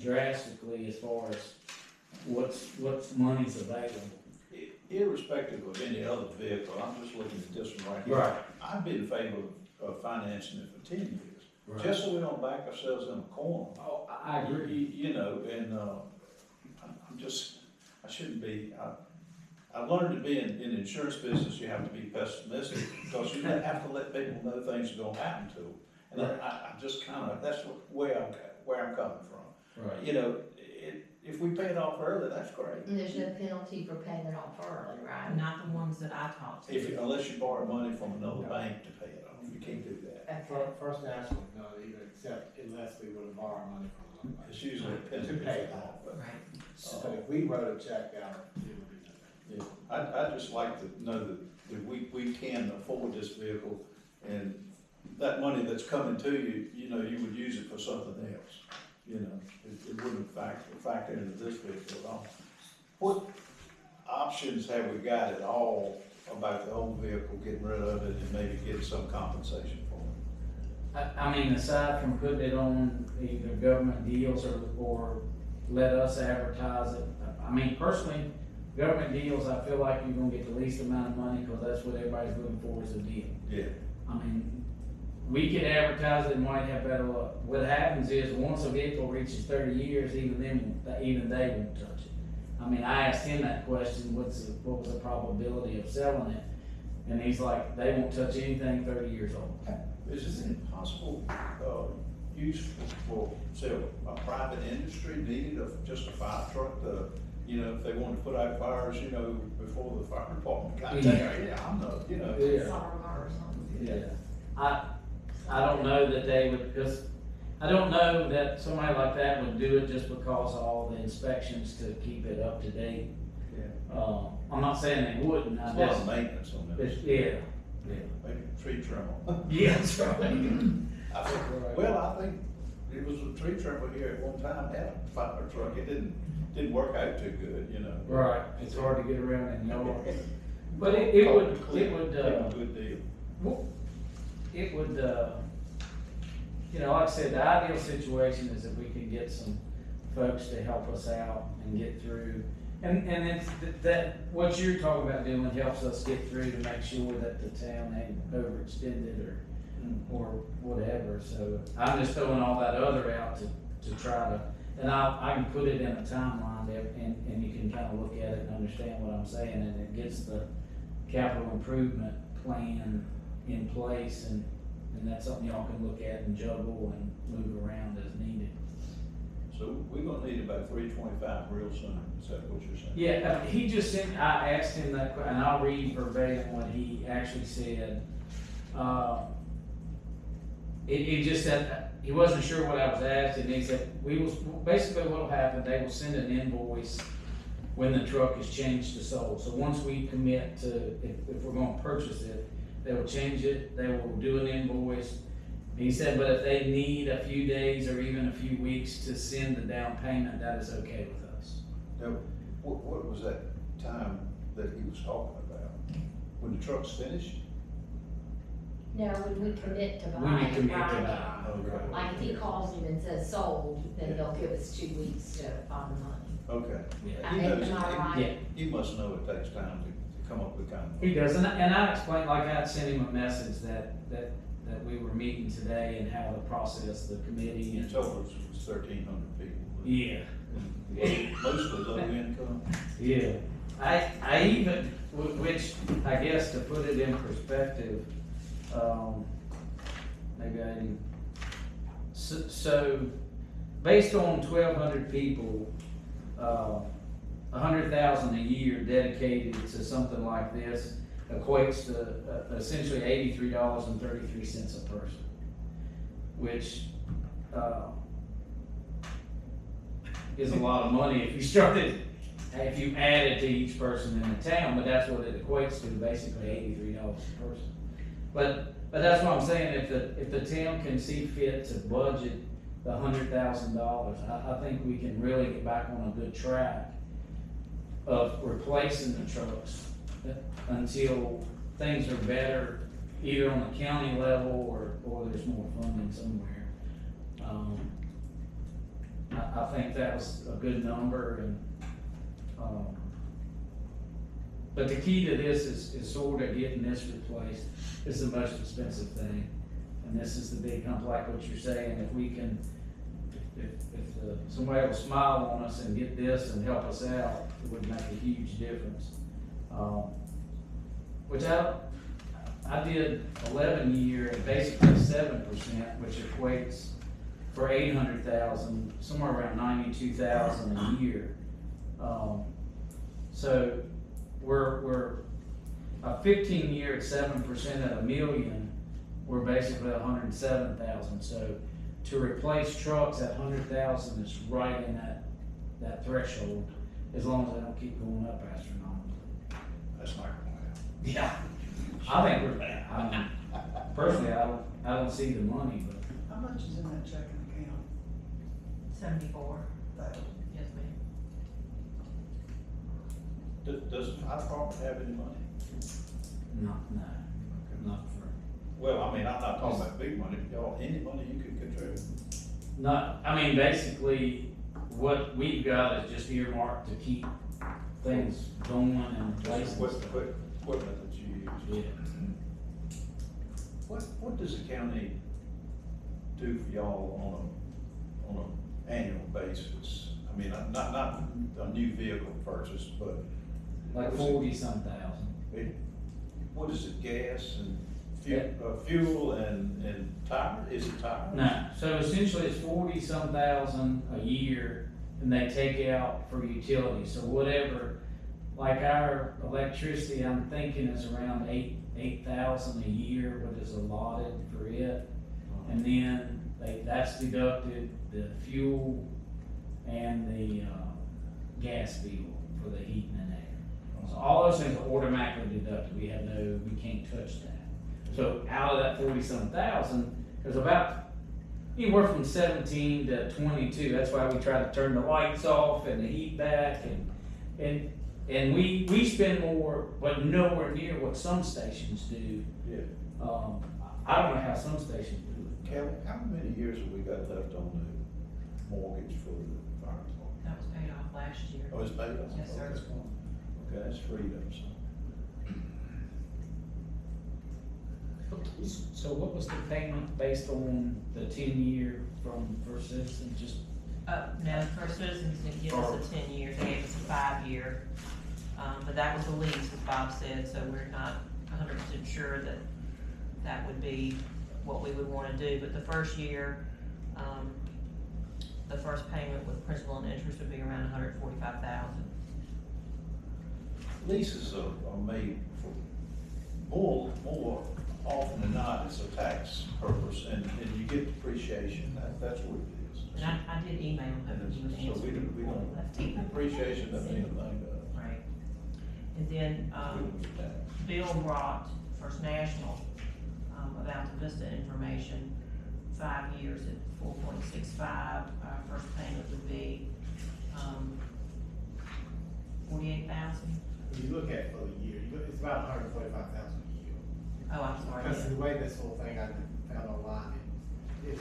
drastically as far as what's money's available. Irrespective of any other vehicle, I'm just looking at this one right here. Right. I'd be in favor of financing it for 10 years, Right. just so we don't back ourselves in a corner. Oh, I agree. You know, and, I shouldn't be, I've learned to be in the insurance business, you have to be pessimistic, because you have to let people know things are gonna happen to them. And I just kinda, that's where I'm coming from. Right. You know, if we pay it off early, that's great. And there's no penalty for paying it off early, right? Not the ones that I talked to. Unless you borrow money from another bank to pay it off, you can't do that. Okay. First National, no, even except unless we would borrow money from them. It's usually a penalty To for pay it that, off. but, So if we wrote a check out, it would be nothing. yeah, I'd just like to know that we can afford this vehicle, and that money that's coming to you, you know, you would use it for something else. You know, it wouldn't factor into this vehicle at all. What options have we got at all about the old vehicle, getting rid of it and maybe getting some compensation for it? I mean, aside from putting it on either government deals or let us advertise it, I mean, personally, government deals, I feel like you're gonna get the least amount of money, because that's what everybody's looking for is a deal. Yeah. I mean, we could advertise it and might have better luck. What happens is, once a vehicle reaches 30 years, even they won't touch it. I mean, I asked him that question, what was the probability of selling it? And he's like, they won't touch anything 30 years old. Is it possible, use for, say, a private industry needed of just a fire truck to, you know, if they want to put out fires, you know, before the fire department got there, yeah, I'm not, you know. Yeah. Farmer or something. Yeah. I don't know that they would, because I don't know that somebody like that would do it just because of all the inspections to keep it up to date. Yeah. I'm not saying they wouldn't, There's a lot of maintenance on this, yeah. maybe tree trimmer. Yeah, that's right. I think, well, I think it was a tree trimmer here at one time, had a fire truck, it didn't work out too good, you know. Right, it's hard to get around in yards. But it would, A good deal. it would, you know, like I said, the ideal situation is if we could get some folks to help us out and get through. And it's that, what you're talking about doing helps us get through to make sure that the town ain't overextended or whatever. So I'm just throwing all that other out to try to, and I can put it in a timeline there, and you can kind of look at it and understand what I'm saying, and it gets the capital improvement plan in place, and that's something y'all can look at and juggle and move around as needed. So we're gonna need about 325 real soon, is that what you're saying? Yeah, he just sent, I asked him that, and I'll read verbatim what he actually said. He just said, he wasn't sure what I was asking, and he said, basically what'll happen, they will send an invoice when the truck is changed to sold. So once we commit to, if we're gonna purchase it, they will change it, they will do an invoice. He said, but if they need a few days or even a few weeks to send the down payment, that is okay with us. Now, what was that time that he was talking about? When the truck's finished? No, when we commit to When buying we it, commit to right? buy. Okay. Like if he calls him and says sold, then they'll give us 2 weeks to find the money. Okay. Yeah. He knows, Am I right? Yeah. he must know it takes time to come up with kind of. He does, and I explained, like I sent him a message that we were meeting today and how to process the committee You and. told us it was 1,300 people. Yeah, Mostly low income. yeah. I even, which I guess to put it in perspective, maybe I didn't. So, based on 1,200 people, 100,000 a year dedicated to something like this equates to essentially $83.33 a person, which is a lot of money if you add it to each person in the town, but that's what it equates to, basically $83 a person. But that's what I'm saying, if the town can see fit to budget the $100,000, I think we can really get back on a good track of replacing the trucks until things are better, either on the county level or there's more funding somewhere. I think that was a good number and, but the key to this is sort of getting this replaced is the most expensive thing. And this is the big hump, like what you're saying, if we can, if somebody will smile on us and get this and help us out, it would make a huge difference. Which I did 11 year at basically 7%, which equates for 800,000, somewhere around 92,000 a year. So we're a 15 year at 7% at $1 million, we're basically 107,000. So to replace trucks at 100,000 is right in that threshold, as long as they don't keep going up astronomically. That's not gonna happen. Yeah, I think we're bad. I mean, personally, I don't see the money, but How much is in that checking account? 74, Thousand. yes, ma'am. Does the fire department have any money? no, not for, Well, I mean, I'm not talking about big money, but y'all, any money you could contribute? not, I mean, basically, what we've got is just earmarked to keep things going and Just places. equipment that you use? Yeah. What does the county do for y'all on an annual basis? I mean, not a new vehicle purchase, but. Like 40-some thousand. What is it, gas and fuel and tire, is it tire? No, so essentially it's 40-some thousand a year, and they take out for utilities, so whatever, like our electricity, I'm thinking is around 8,000 a year, what is allotted for it. And then that's deducted, the fuel and the, gas bill for the heating and air. So all those things are automatically deducted, we can't touch that. So out of that 40-some thousand, there's about anywhere from 17 to 22, that's why we try to turn the lights off and the heat back, and we spend more, but nowhere near what some stations do. Yeah. I don't know how some stations do it. Kelly, how many years have we got left on the mortgage for the fire department? That was paid off last year. Oh, it's paid off? Yes, sir. Okay, that's freed up some. So what was the payment based on the 10-year from First Citizen, just? No, First Citizens didn't give us a 10 years, they gave us a 5-year. But that was the lease, as Bob said, so we're not 100% sure that would be what we would wanna do. But the first year, the first payment with principal and interest would be around 145,000. Leases are made for more often than not, it's a tax purpose, and you get depreciation, that's what it is. And I did email him, he would So answer we don't, before we left. depreciation doesn't mean a thing to us. Right. And then, We don't get taxed. Bill brought First National, about the Vista information, 5 years at 4.65, our first payment would be, 48,000. If you look at for the year, it's about 145,000 a year. Oh, I'm sorry, Because yeah. the way this whole thing I found online, it's,